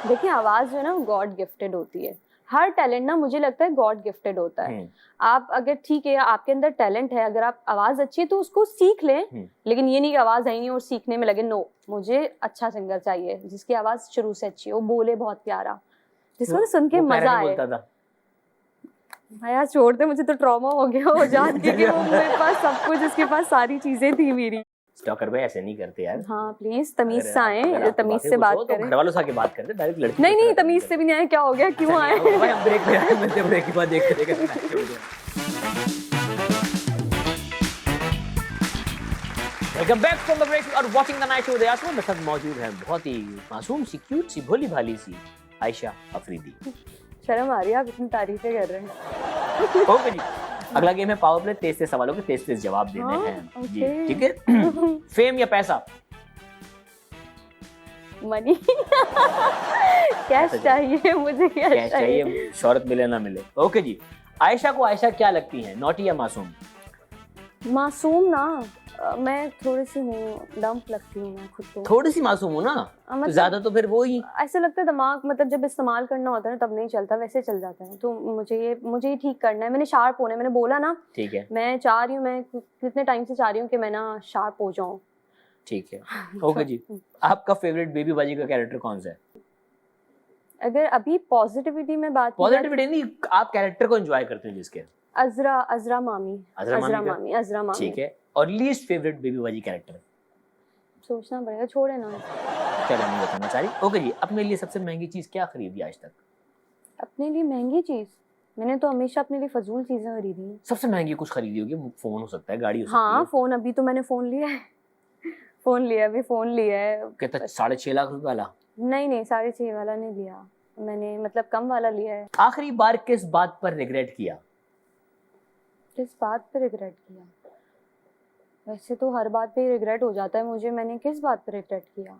देखिए आवाज जो है ना गॉड गिफ्टेड होती है। हर टैलेंट ना मुझे लगता है गॉड गिफ्टेड होता है। आप अगर ठीक है आपके अंदर टैलेंट है, अगर आप आवाज अच्छी है तो उसको सीख लें, लेकिन ये नहीं कि आवाज है नहीं और सीखने में लगे। नो, मुझे अच्छा सिंगर चाहिए जिसकी आवाज शुरू से अच्छी हो, बोले बहुत प्यारा, जिसको ना सुन के वो मजा पैरा आए। नहीं बोलता था। भैया छोड़ दे, मुझे तो ट्रॉमा हो गया वो जान के कि वो मेरे पास सब कुछ, उसके पास सारी चीजें थी मेरी। स्टॉकर भाई ऐसे नहीं करते यार। हाँ प्लीज तमीज अगर से आए, आपको तमीज बातें से बात पूछो तो करें। घर वालों से आके बात करते, डायरेक्ट लड़की नहीं की नहीं तरह तमीज से भी नहीं आए, क्या हो गया, क्यों आए? नहीं, भाई हम ब्रेक पे आए, मिलते ब्रेक के बाद देखते रहेंगे मैच हो गया। Welcome back from the break और watching the night show with Yasmin. मेरे साथ मौजूद है बहुत ही मासूम सी, क्यूट सी, भोली भाली सी आयशा अफरीदी। शर्म आ रही है, आप इतनी तारीफें कर रहे हैं। ओके जी, अगला गेम है पावर प्ले। 23 सवालों के 23 जवाब देने हाँ, हैं जी, ओके। ठीक है। फेम या पैसा? मनी। कैश चाहिए मुझे, कैश कैश चाहिए। चाहिए, शोहरत मिले ना मिले। ओके जी, आयशा को आयशा क्या लगती है, नॉटी या मासूम? मासूम ना, मैं थोड़ी सी हूँ, डम्प लगती हूँ मैं खुद को। थोड़ी सी मासूम हो ना, तो मतलब ज्यादा तो फिर वो ही। ऐसा लगता है दिमाग, मतलब जब इस्तेमाल करना होता है ना तब नहीं चलता, वैसे चल जाता है। तो मुझे ये ठीक करना है, मैंने शार्प होना है, मैंने बोला ना। ठीक है, मैं चाह रही हूँ, मैं कितने टाइम से चाह रही हूँ कि मैं ना शार्प हो जाऊँ। ठीक है। ओके जी, आपका फेवरेट बेबी बाजी का कैरेक्टर कौन सा है? अगर अभी पॉजिटिविटी में बात की जाए, पॉजिटिविटी नहीं, आप कैरेक्टर को एंजॉय करते हैं जिसके? अजरा मामी। अजरा मामी। ठीक है, और लीस्ट फेवरेट बेबी बाजी कैरेक्टर? सोचना पड़ेगा, छोड़े ना। चलो नहीं बताना चाह रही। ओके जी, अपने लिए सबसे महंगी चीज क्या खरीदी आज तक? अपने लिए महंगी चीज, मैंने तो हमेशा अपने लिए फजूल चीजें खरीदी हैं। सबसे महंगी कुछ खरीदी होगी, फोन हो सकता है, गाड़ी हो सकती हाँ है। फोन, अभी तो मैंने फोन लिया है। अभी फोन लिया है। कितना, 6.5 लाख रुपए वाला? नहीं 6.5 वाला नहीं लिया मैंने, मतलब कम वाला लिया है। आखिरी बार किस बात पर रिग्रेट किया? किस बात पे रिग्रेट किया? वैसे तो हर बात पे रिग्रेट हो जाता है मुझे, मैंने किस बात पे रिग्रेट किया?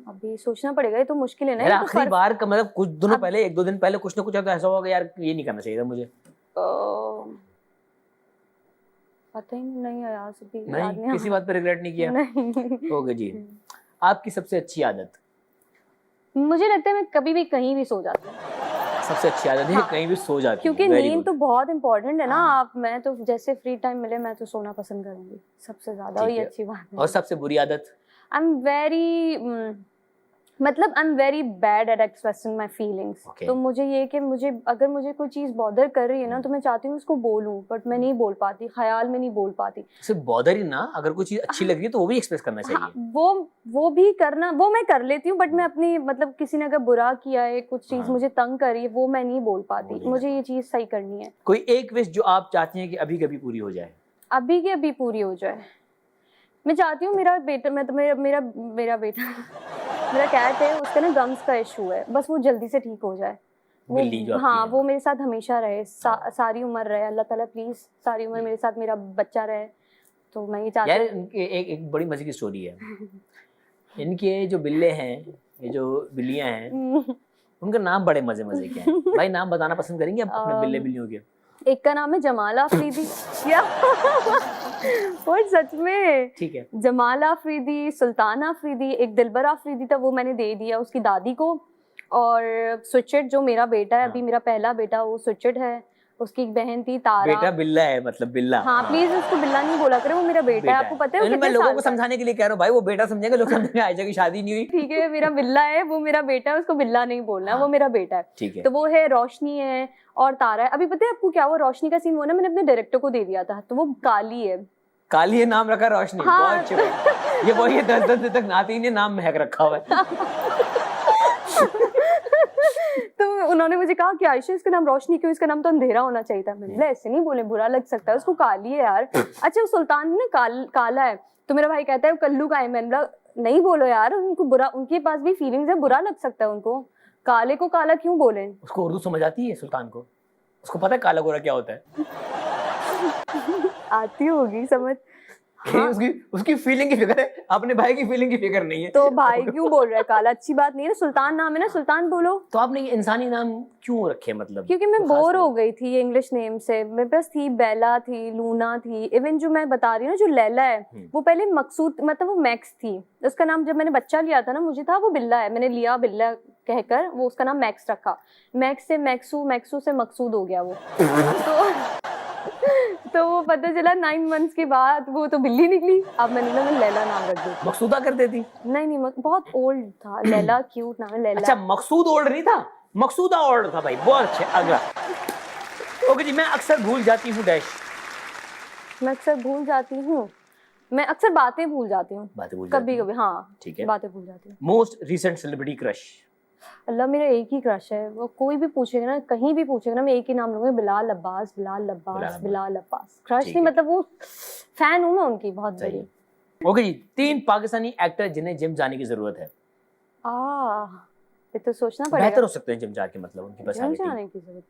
अभी सोचना पड़ेगा, ये तो मुश्किल है ना। यार ये तो आखिरी बार का मतलब कुछ दिनों पहले, 1-2 दिन पहले कुछ ना कुछ तो ऐसा होगा यार, ये नहीं करना चाहिए था मुझे। पता ही नहीं है यार, अभी याद नहीं, नहीं किसी बात पे रिग्रेट नहीं किया? नहीं। ओके जी, आपकी सबसे अच्छी आदत? मुझे लगता है मैं कभी भी कहीं भी सो जाती हूँ। सबसे अच्छी आदत है, हाँ, कहीं भी सो जाती हूँ। क्योंकि Very नींद good। तो बहुत इंपॉर्टेंट है ना। हाँ। आप, मैं तो जैसे फ्री टाइम मिले मैं तो सोना पसंद करूंगी सबसे ज्यादा, और ठीक ये है। अच्छी बात है। और सबसे बुरी आदत? आई एम वेरी, मतलब I am very bad at expressing my feelings. Okay. तो मुझे ये कि मुझे अगर मुझे कोई चीज बॉदर कर रही है ना तो मैं चाहती हूँ उसको बोलूं, बट मैं नहीं बोल पाती, ख्याल में नहीं बोल पाती। सिर्फ बॉदर ही ना, अगर कोई चीज अच्छी लग रही है तो वो भी एक्सप्रेस करना हाँ, चाहिए। वो भी करना, वो मैं कर लेती हूँ, बट मैं अपनी, मतलब किसी ने अगर बुरा किया है, कुछ चीज हाँ। मुझे तंग करी है, वो मैं नहीं बोल पाती। नहीं मुझे ये चीज सही करनी है। कोई एक विश जो आप चाहती हैं कि अभी कभी पूरी हो जाए? अभी की अभी पूरी हो जाए। मैं चाहती हूँ मेरा बेटा, मैं तो मेरा बेटा मेरा कैट है, उसका ना गम्स का इशू है, बस वो जल्दी से ठीक हो जाए। बिल्ली जो वो, आपकी हाँ है। वो मेरे साथ हमेशा रहे, सारी उम्र रहे, अल्लाह ताला प्लीज सारी उम्र मेरे साथ मेरा बच्चा रहे। तो मैं ये चाहती यार हूँ। इनके एक बड़ी मजे की स्टोरी है। इनके जो बिल्ले हैं, ये जो बिल्लियां हैं, उनके नाम बड़े मजे मजे के हैं। भाई नाम बताना पसंद करेंगे आप अपने बिल्ले बिल्लियों के? एक का नाम है जमाला अफरीदी। या और सच में, ठीक है। जमाला अफरीदी, सुल्ताना अफरीदी, एक दिलबर अफरीदी था, वो मैंने दे दिया उसकी दादी को। और स्विचेट जो मेरा बेटा है, अभी मेरा पहला बेटा, वो स्विचेट है। उसकी एक बहन थी तारा। बेटा बिल्ला है, मतलब बिल्ला? हाँ प्लीज उसको बिल्ला नहीं बोला करे, वो मेरा बेटा है। आपको पता है वो मैं कितने लोगों साल को का है? समझाने के लिए कह रहा हूँ भाई, वो बेटा समझेंगे लोग, समझेंगे आयशा की शादी नहीं हुई। ठीक है, मेरा बिल्ला है, वो मेरा बेटा है, उसको बिल्ला नहीं बोलना है, वो मेरा बेटा है। ठीक है। तो वो है रोशनी है और तारा है। अभी पता है आपको क्या हुआ, रोशनी का सीन वो ना मैंने अपने डायरेक्टर को दे दिया था, तो वो काली है। काली है, नाम रखा रोशनी। हाँ। बहुत अच्छे भाई। ये वही 10 दिन तक नाती ने नाम महक रखा हुआ है। तो उन्होंने मुझे कहा कि आयशा इसका नाम रोशनी क्यों, इसका नाम तो अंधेरा होना चाहिए था। मैंने बोला ऐसे नहीं बोले, बुरा लग सकता है, उसको काली है यार। अच्छा वो सुल्तान ना काला है, तो मेरा भाई कहता है कल्लू का है। मैंने बोला नहीं बोलो यार, उनको बुरा, उनके पास भी फीलिंग्स है, बुरा लग सकता है उनको, काले को काला क्यों बोले। उसको उर्दू समझ आती है सुल्तान को? उसको पता है काला गोरा क्या होता है? आती होगी समझ। हाँ। उसकी उसकी फीलिंग की फिक्र है, अपने भाई की फीलिंग की फिक्र नहीं है। तो भाई क्यों बोल रहा है काला? अच्छी बात नहीं है ना, सुल्तान नाम है ना, सुल्तान बोलो। तो आपने ये इंसानी नाम क्यों रखे, मतलब क्योंकि मैं कोई खास बोर हो वजह? गई थी ये इंग्लिश नेम से। मेरे पास थी बेला, थी लूना, थी इवन जो मैं बता रही हूँ ना जो लैला है वो पहले मकसूद मतलब वो मैक्स थी। उसका नाम जब मैंने बच्चा लिया था ना मुझे था वो बिल्ला है, मैंने लिया बिल्ला कहकर वो उसका नाम मैक्स रखा। मैक्स से मैक्सू, मैक्सू से मकसूद हो गया वो। तो वो पता चला 9 मंथ्स के बाद वो तो बिल्ली निकली। अब मैंने बोला मैं लैला नाम रख देती। मकसूदा कर देती। नहीं बहुत ओल्ड था लैला, क्यूट नाम है लैला। अच्छा मकसूद ओल्ड नहीं था, मकसूदा ओल्ड था भाई। बहुत अच्छे, अगला। ओके जी, मैं अक्सर भूल जाती हूँ डैश। मैं अक्सर भूल जाती हूँ, मैं अक्सर बातें भूल जाती हूँ। बातें भूल कभी जाती कभी हाँ, ठीक है। बातें भूल जाती हूँ। Most recent celebrity crush. अल्लाह मेरा एक ही क्रश है, वो कोई भी पूछेगा ना, कहीं भी पूछेगा ना, मैं एक ही नाम लूंगी, बिलाल अब्बास, बिलाल अब्बास, बिलाल अब्बास। क्रश ठीक नहीं है। मतलब वो फैन हूँ मैं उनकी बहुत सही बड़ी। है। ओके जी, 3 पाकिस्तानी एक्टर जिन्हें जिम जाने की जरूरत है। ये तो सोचना बेहतर पड़ेगा। हो सकते हैं जिम जाके, मतलब उनकी जिम पर्सनालिटी। जाने की जरूरत,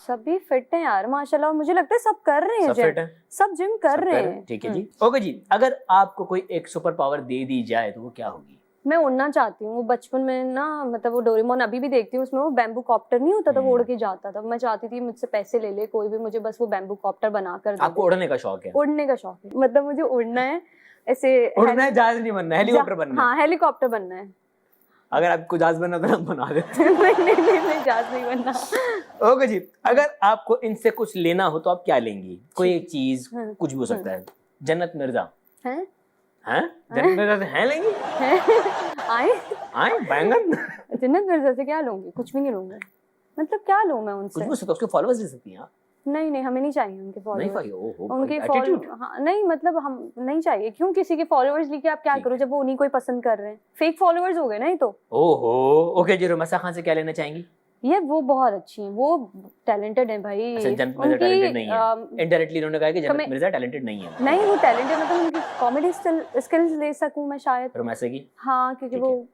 सभी फिट हैं यार माशाल्लाह, और मुझे लगता है सब कर रहे हैं सब जिम, फिट है, सब जिम कर रहे हैं। ठीक है जी। ओके जी, अगर आपको कोई एक सुपर पावर दे दी जाए तो वो क्या होगी? मैं उड़ना चाहती हूँ। वो बचपन में ना मतलब वो डोरेमोन अभी भी देखती हूँ, उसमें वो बैम्बू कॉप्टर नहीं होता था, वो उड़ के जाता था। मैं चाहती थी मुझसे पैसे ले ले कोई भी, मुझे बस वो बैम्बू कॉप्टर बना कर दे। आपको उड़ने का शौक है? उड़ने का शौक है, मतलब मुझे उड़ना है ऐसे। उड़ना है, जहाज नहीं बनना, हेलीकॉप्टर बनना है। हाँ हेलीकॉप्टर बनना है। अगर आपको जहाज बनना तो हम बना देते हैं। नहीं जहाज नहीं बनना। ओके जी, अगर आपको इनसे कुछ लेना हो तो आप क्या लेंगी? कोई एक चीज, कुछ भी हो सकता है। जन्नत मिर्जा हैं? हैं? जन्नत मिर्जा से हैं लेंगी? आए बैंगन। जन्नत मिर्जा से क्या लूंगी? कुछ भी नहीं लूंगी। मतलब क्या लूं मैं कुछ उनसे? भी हो सकता है, उसके फॉलोअर्स ले सकती हैं आप। नहीं हमें नहीं चाहिए उनके नहीं फॉलोअर्स। भाई, ओहो उनके एटीट्यूड। हाँ नहीं मतलब हम नहीं चाहिए। क्यों किसी के फॉलोअर्स लेके आप क्या ठीक करो जब वो उन्हीं को ही पसंद कर रहे हैं? फेक फॉलोअर्स हो गए ना ये तो। ओहो। ओके जी, रुमैसा खान से क्या लेना चाहेंगी? ये वो बहुत अच्छी हैं, वो टैलेंटेड है भाई। अच्छा, जन्नत मिर्जा टैलेंटेड नहीं है। इनडायरेक्टली उन्होंने कहा कि जन्नत मिर्जा टैलेंटेड नहीं है। नहीं वो टैलेंटेड मतलब उनकी कॉमेडी स्किल्स ले सकूं मैं शायद। रुमैसा की? हाँ क्योंकि ठीक वो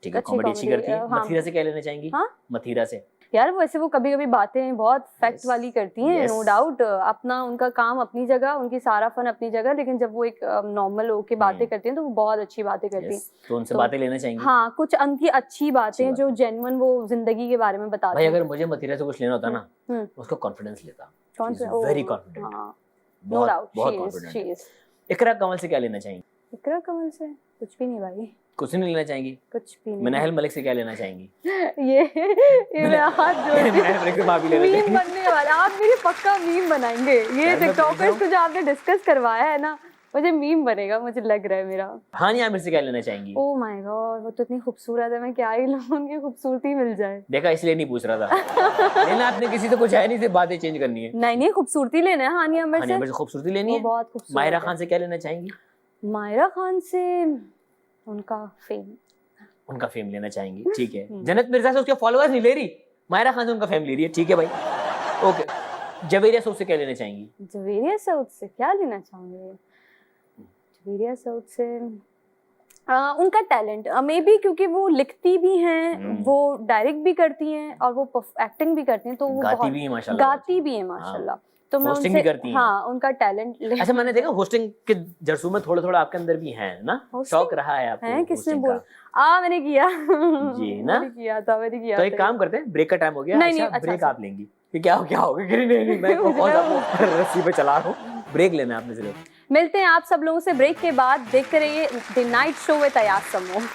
ठीक है, अच्छी कॉमेडी अच्छी comedy, करती है। हाँ। मथीरा से क्या लेना चाहेंगी? हाँ? मथीरा से यार वैसे वो कभी कभी बातें बहुत फैक्ट Yes. वाली करती हैं, Yes. No doubt. अपना उनका काम अपनी जगह, उनकी सारा फन अपनी जगह, लेकिन जब वो एक नॉर्मल होके बातें करती हैं तो वो बहुत अच्छी बातें करती हैं। Yes. तो उनसे तो- बातें लेना चाहेंगी? हाँ कुछ उनकी अच्छी बातें बात जो जेन्युइन वो जिंदगी के बारे में बताते भाई हैं। अगर मुझे मथीरा से कुछ लेना होता ना, हम्म। उसका कॉन्फिडेंस लेता। Confident- वेरी ओह, कॉन्फिडेंट। हाँ नो बहुत डाउट बहुत शी कॉन्फिडेंट। इज। इकरा कमल से क्या लेना चाहेंगी? इकरा कमल से कुछ भी नहीं भाई, कुछ नहीं लेना चाहेंगी? कुछ भी नहीं। मनहल मलिक से क्या लेना चाहेंगी? ये मैं हाथ जोड़ के मनहल मलिक से माफी लेना मीम चाहेंगी? बनने वाला, आप मेरे पक्का मीम बनाएंगे। ये यार, मैं टिकटॉकर्स को जो आपने डिस्कस करवाया है ना, मुझे मीम बनेगा, मुझे लग रहा है मेरा। हानिया आमिर से क्या लेना चाहेंगी? ओह माय गॉड वो तो इतनी खूबसूरत है, मैं क्या ही लूं, उनकी खूबसूरती मिल जाए। देखा, इसलिए नहीं पूछ रहा था। लेना आपने किसी से कुछ है नहीं, सिर्फ बातें चेंज करनी है। नहीं खूबसूरती लेना है हानिया आमिर हानिया से। आमिर से खूबसूरती लेनी वो है। बहुत खूबसूरत माहिरा है। खान से क्या लेना चाहेंगी? माहिरा खान से उनका फेम। उनका फेम लेना चाहेंगी, ठीक है। जन्नत मिर्जा से उसके फॉलोअर्स नहीं ले रही, माहिरा खान से उनका फेम ले रही है, ठीक है भाई। ओके, जवेरिया सऊद से क्या लेना चाहेंगी? जवेरिया सऊद से क्या लेना चाहूंगे? जवेरिया सऊद से उनका टैलेंट मे बी, क्योंकि वो लिखती भी हैं, वो डायरेक्ट भी करती हैं और वो एक्टिंग भी करती हैं, तो वो गाती भी है माशाल्लाह। गाती भी है माशाल्लाह। तो मैं होस्टिंग उनसे भी करती हैं। हाँ उनका टैलेंट अच्छा, मैंने देखा होस्टिंग के जरसू में थोड़ा थोड़ा आपके अंदर भी है ना, शौक रहा है आपको है। किसने hosting बोल का? मैंने किया जी ना, मैंने किया था। तो एक काम करते हैं, ब्रेक का टाइम हो गया। नहीं, अच्छा, अच्छा, ब्रेक अच्छा। आप लेंगी कि क्या होगा कि नहीं मैं कौन सा रस्सी पे चला रहा हूँ। ब्रेक लेना है आपने सिर्फ। मिलते हैं आप सब लोगों से ब्रेक के बाद। देखते रहिए the night show with Ayaz Samoo.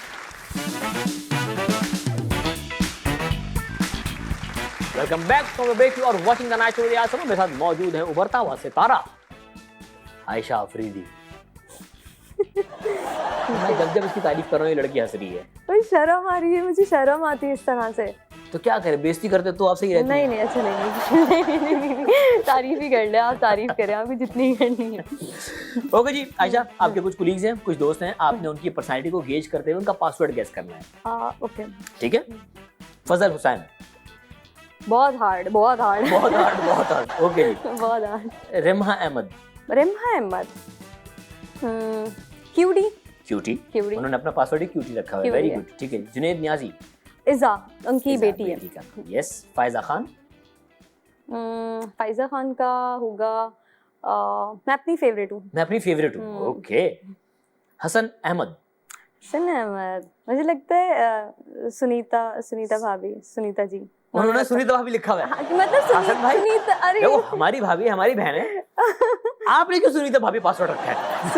Welcome back from the break, you are watching the night show with Ayaz Samoo. मेरे साथ मौजूद है उभरता हुआ सितारा आयशा अफरीदी। मैं जब जब इसकी तारीफ कर रहा हूँ ये लड़की हंस रही है। भाई शर्म आ रही है, मुझे शर्म आती है इस तरह से। तो क्या करें, बेइज्जती करते तो आपसे ही रहती है। नहीं अच्छा नहीं, तारीफ ही कर ले आप, तारीफ करें आपकी जितनी करनी है। ओके जी आयशा, आपके कुछ कुलीग्स हैं, कुछ दोस्त हैं, आपने उनकी पर्सनालिटी को गेज करते हुए उनका पासवर्ड गेस करना है। ओके ठीक है। फजल हुसैन। बहुत हार्ड बहुत हार्ड। ओके जी। बहुत हार्ड। रिम्हा अहमद। रिम्हा अहमद क्यूटी। उन्होंने अपना पासवर्ड ही क्यूटी रखा हुआ है। वेरी गुड, ठीक है। जुनैद नियाजी। इज़ा उनकी बेटी है। यस। फायजा खान। फायजा खान का होगा मैं अपनी फेवरेट हूँ। मैं अपनी फेवरेट हूँ, ओके। हसन अहमद। हसन अहमद, मुझे लगता है सुनीता भाभी, सुनीता जी। उन्होंने सुनीता भाभी लिखा हुआ है। हाँ, मतलब हसन भाई, सुनीता, अरे देखो हमारी भाभी हमारी बहन है, आपने क्यों सुनीता भाभी पासवर्ड रखा है?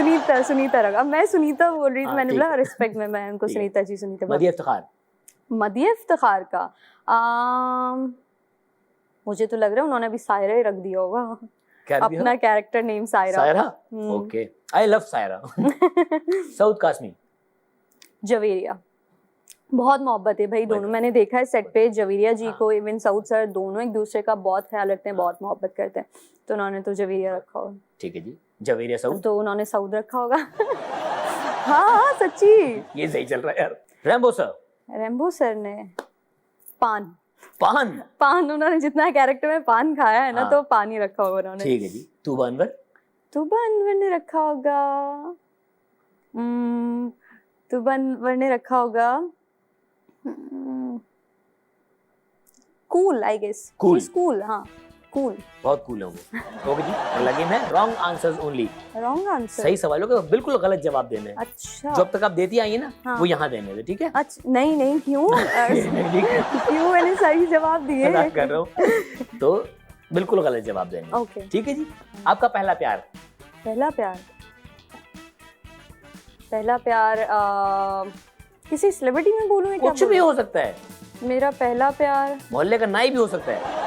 सुनीता रखा। मैं सुनीता बोल रही थी, हाँ, मैंने ठीक बोला है। रिस्पेक्ट में, मैं उनको ठीक है। सुनीता जी, सुनीता भाभी। मदिया इफ्तिखार। मदिया इफ्तिखार का मुझे तो लग रहा है उन्होंने अभी सायरा ही रख दिया होगा, क्या रख दिया? अपना character name Saira. Saira, okay, I love Saira. Saud Qasmi. Javeria, बहुत मोहब्बत है भाई दोनों, मैंने देखा है सेट पे जवेरिया जी को, इवन सऊद सर, दोनों एक दूसरे का बहुत ख्याल रखते हैं, बहुत मोहब्बत करते हैं, तो उन्होंने तो जवेरिया रखा होगा। ठीक है जी, जवेरिया सऊद। तो उन्होंने सऊद रखा होगा। हाँ सच्ची, ये सही चल रहा है यार। Rambo sir. रैम्बो सर ने पान उन्होंने जितना कैरेक्टर में पान खाया है ना, हाँ। तो पान ही रखा होगा उन्होंने। ठीक है जी। तूबा अनवर। तूबा अनवर ने रखा होगा, तूबा अनवर ने रखा होगा cool, I guess. Cool. Cool, हाँ कूल। बहुत कूल है वो। ओके जी, अगला गेम है wrong answers only. Wrong answer. सही सवालों के बिल्कुल गलत जवाब देने हैं। अच्छा, जो अब तक आप देती आई है ना, हाँ। वो यहाँ देने हैं, ठीक है? अच्छा, नहीं क्यों? ठीक है, क्यों, मैंने सही जवाब दिए। मजाक कर रहा हूँ। तो बिल्कुल गलत जवाब देने हैं। ओके, ठीक है जी। आपका पहला प्यार। पहला प्यार किसी सेलिब्रिटी में बोलूं या क्या कुछ भी हो सकता है। मेरा पहला प्यार मोहल्ले का नाई भी हो सकता है।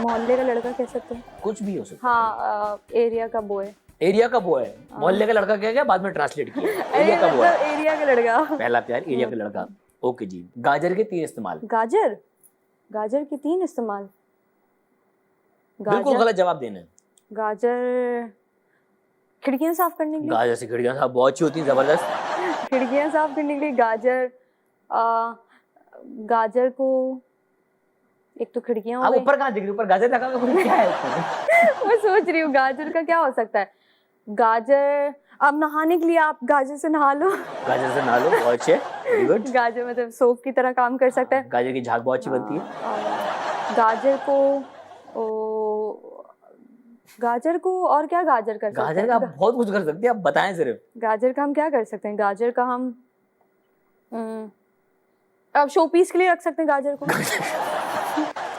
मोहल्ले का लड़का कह सकते हैं। कुछ भी हो सकता हाँ, एरिया का बॉय। है। एरिया का बॉय। मोहल्ले का लड़का क्या गया, बाद में ट्रांसलेट किया। एरिया का बॉय। एरिया का लड़का। पहला प्यार एरिया का लड़का। ओके जी। गाजर के 3 इस्तेमाल। गाजर के 3 इस्तेमाल। बिल्कुल गलत जवाब देना है। गाजर खिड़कियां साफ करने के लिए। गाजर से खिड़कियां साफ बहुत अच्छी होती हैं, जबरदस्त। खिड़कियां साफ करने के लिए गाजर। गाजर को, एक तो खिड़कियां हो आप गई। ऊपर कहाँ दिख रही, ऊपर गाजर लगा हुआ है, क्या है ऊपर? मैं सोच रही हूँ गाजर का क्या हो सकता है। गाजर, अब नहाने के लिए आप गाजर से नहा लो। गाजर से नहा लो, बहुत अच्छे, वेरी गुड। गाजर मतलब सोप की तरह काम कर सकता है। गाजर की झाग बहुत अच्छी बनती है। गाजर को और क्या गाजर कर सकते हैं? गाजर का आप बहुत कुछ कर सकते हैं, आप बताएं सिर्फ। गाजर का हम क्या कर सकते हैं? गाजर का हम अब शो पीस के लिए रख सकते हैं गाजर को।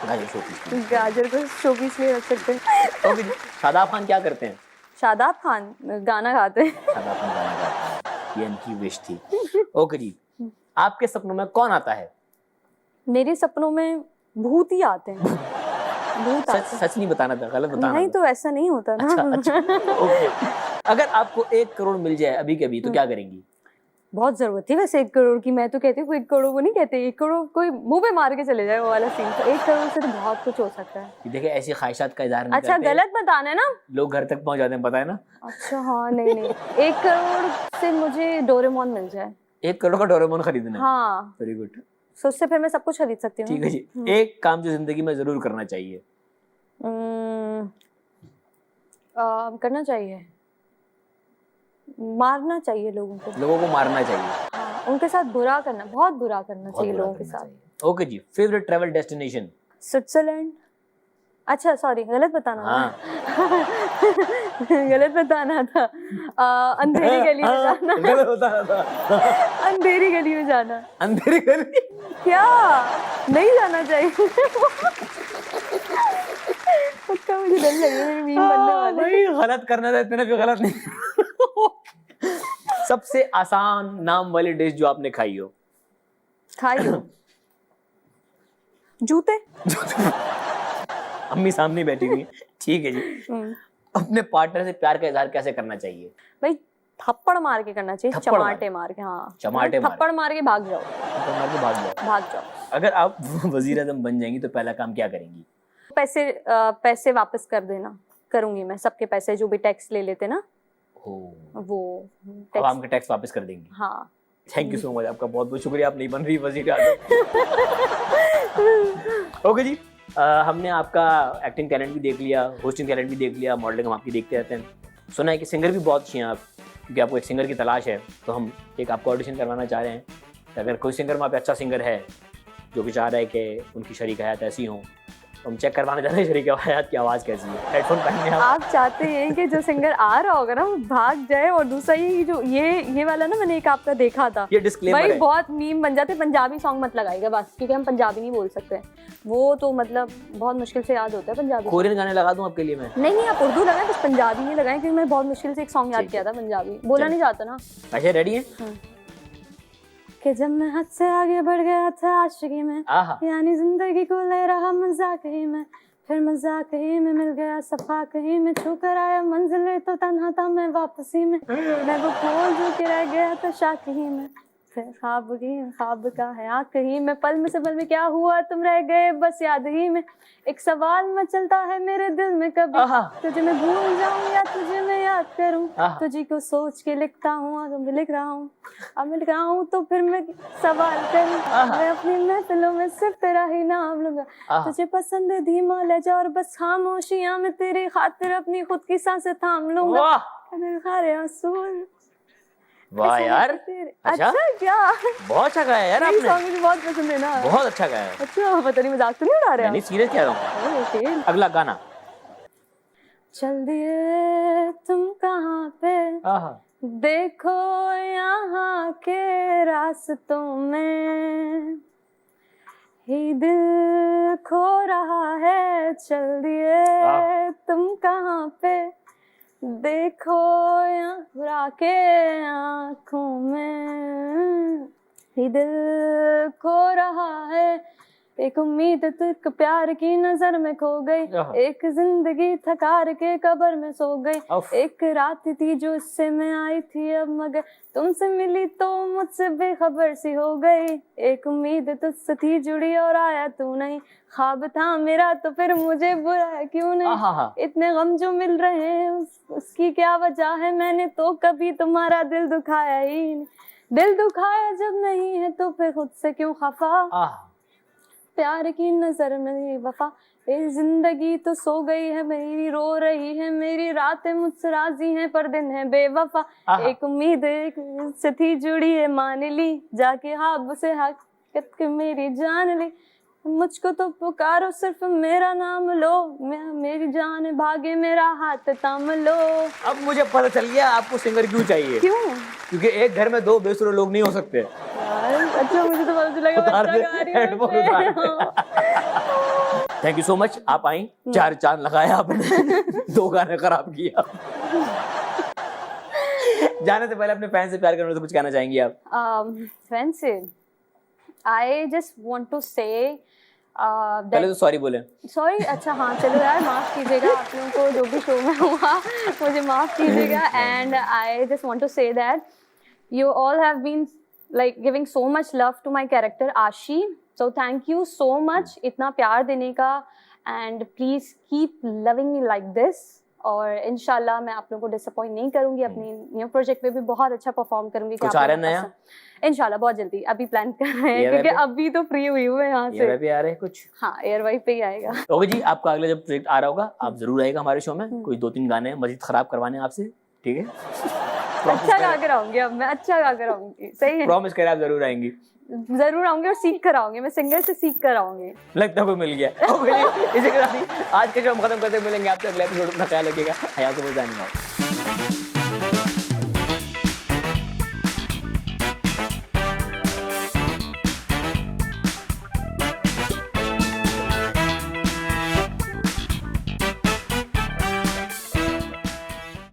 गाजर शोपीस। गाजर को शो पीस के लिए रख सकते हैं। ओके जी। शादाब खान क्या करते हैं? शादाब खान गाना गाते हैं। शादाब खान गाना गाते हैं, ये इनकी विश थी। ओके जी। आपके सपनों में कौन आता है? मेरे सपनों में भूत ही आते हैं। भूत आते हैं। सच नहीं बताना था, गलत बताना नहीं था। तो ऐसा नहीं होता ना। अच्छा। ओके। अगर आपको 1 करोड़ मिल जाए अभी के अभी, तो क्या करेंगी? बहुत जरूरत थी वैसे 1 करोड़ की। मैं तो कहती हूँ 1 करोड़ को नहीं कहते, 1 करोड़ कोई मुंह पे मार के चले जाए, वो वाला सीन। तो 1 करोड़ से तो बहुत कुछ हो सकता है। देखिए, ऐसी ख्वाहिशात का इजहार नहीं अच्छा, करते, गलत बताना है ना। लोग घर तक पहुंच जाते हैं, पता है ना? अच्छा, हाँ नहीं 1 करोड़ से मुझे डोरेमोन मिल जाए। 1 करोड़ का डोरेमोन खरीदना है। हाँ, वेरी गुड। so उससे फिर मैं सब कुछ खरीद सकती हूँ। ठीक है जी। एक काम जो जिंदगी में जरूर करना चाहिए। करना चाहिए, मारना चाहिए लोगों को। लोगों को मारना चाहिए। हाँ, उनके साथ बुरा करना, बहुत बुरा करना चाहिए लोगों के साथ। ओके जी। Favourite travel destination? स्विट्जरलैंड। अच्छा सॉरी, गलत बताना हाँ। गलत बताना था। अंधेरी गली में जाना। गलत बताना था। अंधेरी गली में जाना। अंधेरी गली? क्या नहीं जाना चाहिए? पक्का मुझे डर लग रहा है मीम बनने वाला है। भाई गलत करना था, इतने भी गलत नहीं। सबसे आसान नाम वाली डिश जो आपने खाई हो? खाई हो? जूते। अम्मी सामने बैठी हुई है। ठीक है जी। अपने पार्टनर से प्यार का इजहार कैसे करना चाहिए? भाई थप्पड़ मार के करना चाहिए, थप्पड़ चमाटे मार के। हाँ, चमाटे मार के। थप्पड़ मार के भाग जाओ। तो मार के भाग जाओ। अगर आप वजीर आजम बन जाएंगी तो पहला काम क्या करेंगी? पैसे वापस कर देना करूंगी मैं, सबके पैसे जो भी टैक्स ले लेते ना, वो आवाम के टैक्स वापस कर देंगी। हाँ। थैंक यू सो मच, आपका बहुत बहुत शुक्रिया। आप नहीं बन रही वजीर आजम। ओके जी। हमने आपका एक्टिंग टैलेंट भी देख लिया, होस्टिंग टैलेंट भी देख लिया, मॉडलिंग हम आपकी देखते रहते हैं। सुना है कि सिंगर भी बहुत अच्छी हैं आप, क्योंकि आपको एक सिंगर की तलाश है, तो हम एक आपको ऑडिशन करवाना चाह रहे हैं। तो अगर कोई सिंगर वहाँ पे अच्छा सिंगर है जो कि चाह रहा है कि उनकी शरीक हयात ऐसी हो, हम चेक करवाना चाहते हैं शरीक हयात की आवाज कैसी है। हेडफोन पहनने आप चाहते हैं कि जो सिंगर आ रहा होगा ना वो भाग जाए, और दूसरा ये जो ये वाला ना मैंने एक आपका देखा था, ये डिस्क्लेमर भाई है। बहुत मीम बन जाते, पंजाबी सॉन्ग मत लगाइएगा बस, क्योंकि हम पंजाबी नहीं बोल सकते, वो तो मतलब बहुत मुश्किल से याद होता है पंजाबी। कोरियन गाने लगा दूं आपके लिए मैं? नहीं आप उर्दू लगाएं, बस पंजाबी नहीं लगाएं, क्योंकि मैं बहुत मुश्किल से एक सॉन्ग याद ठीक किया था पंजाबी, बोला नहीं जाता ना। अच्छा रेडी है? कि जब मैं हद से आगे बढ़ गया था आशिकी में, आहा यानी जिंदगी को ले रहा मजाक ही में, फिर मजाक ही में मिल गया सफा कहीं में, छू कर आया मंजिल तो तन्हा था मैं वापसी में, मैं वो फूल जो के रह गया था शाक ही में, फिर ख्वाब का है आँख ही में, पल में से पल में क्या हुआ तुम रह गए बस याद ही में, एक सवाल मचलता है मेरे दिल में कभी, तुझे मैं भूल जाऊं या तुझे मैं याद करूं, तुझे को सोच के लिखता हूँ, अब मैं लिख रहा हूँ तो फिर मैं सवाल करूं, मैं अपनी महफिलों में सिर्फ तेरा ही नाम लूंगा, तुझे पसंद है धीमा लहजा और बस खामोशियां में तेरी खातिर अपनी खुद की सांसें थाम लूंगा, मेरे खारे आंसू। वाह यार, अच्छा क्या बहुत अच्छा गाया यार आपने, सॉन्ग मुझे बहुत पसंद है ना, बहुत अच्छा गाया। अच्छा पता नहीं मजाक तो नहीं उड़ा रहे नहीं सीरियस कह रहा हूँ। ओके अगला गाना। चल दिए तुम कहाँ पे, देखो यहाँ के रास्तों में ही दिल खो रहा है, चल दिए तुम कहाँ पे, देखो यहाँ के आँखों में ही दिल खो रहा है, एक उम्मीद तुक प्यार की नजर में खो गई, एक जिंदगी थकार के कब्र में सो गई, एक रात थी जो इससे मैं आई थी अब मगर तुमसे मिली तो मुझसे बेखबर सी हो गई, एक उम्मीद तुझसे थी जुड़ी और आया तू नहीं, ख्वाब था मेरा तो फिर मुझे बुरा क्यों नहीं, इतने गम जो मिल रहे हैं उसकी क्या वजह है, मैंने तो कभी तुम्हारा दिल दुखाया ही नहीं, दिल दुखाया जब नहीं है तो फिर खुद से क्यों खफा, प्यार की नजर में वफा, ये जिंदगी तो सो गई है मेरी, रो रही है मेरी रातें मुझसे राजी हैं पर दिन है बेवफा, एक उम्मीद से थी जुड़ी है मान ली, जाके ख्वाब से हकीकत के मेरी जान ली, मुझको तो पुकारो सिर्फ मेरा नाम लो, मेरी जान भागे मेरा हाथ थाम लो। अब मुझे पता चल गया आपको सिंगर क्यों चाहिए। क्यों? क्योंकि एक घर में दो बेसुरे लोग नहीं हो सकते। अच्छा मुझे तो पता चला थैंक यू सो मच, आप आई, 4 चांद लगाया आपने 2 गाने खराब किया। जाने से पहले अपने फैन से प्यार करने से कुछ कहना चाहेंगी आप? फैन से आई जस्ट वांट टू से पहले तो सॉरी बोले। सॉरी, अच्छा हाँ चलो यार माफ कीजिएगा, आप लोगों को जो भी शो में हुआ मुझे माफ कीजिएगा, and I just want to say that you all have been like giving so much love to my character Ashi, so thank you so much इतना प्यार देने का, and please keep loving me like this, और इंशाल्लाह मैं आप लोगों को डिसअपॉइंट नहीं करूंगी, अपनी न्यू प्रोजेक्ट पे भी बहुत अच्छा परफॉर्म करूंगी। कुछ आ रहा है नया? इंशाल्लाह बहुत जल्दी, अभी प्लान कर रहे हैं क्योंकि अभी तो फ्री हुई हूँ यहाँ से। एयर भी आ रहे हैं कुछ? हाँ एयर वाई पे ही आएगा। ओके जी, आपका अगला जब प्रोजेक्ट आ रहा होगा आप जरूर आएगा हमारे शो में, कोई 2-3 गाने मजीद खराब करवाने आपसे, ठीक है? अच्छा गा कर आऊंगी, अब मैं अच्छा गा कर आऊंगी, सही है? प्रॉमिस करें आप जरूर आएंगी? जरूर आऊंगी और सीख कर आऊंगी, मैं सिंगर से सीख कर आऊंगी। लगता है मिल गया। इसी के साथ आज के शो हम खत्म करते, मिलेंगे आपसे अगले एपिसोड, अपना ख्याल रखिएगा, हयात से मजा नहीं आओ।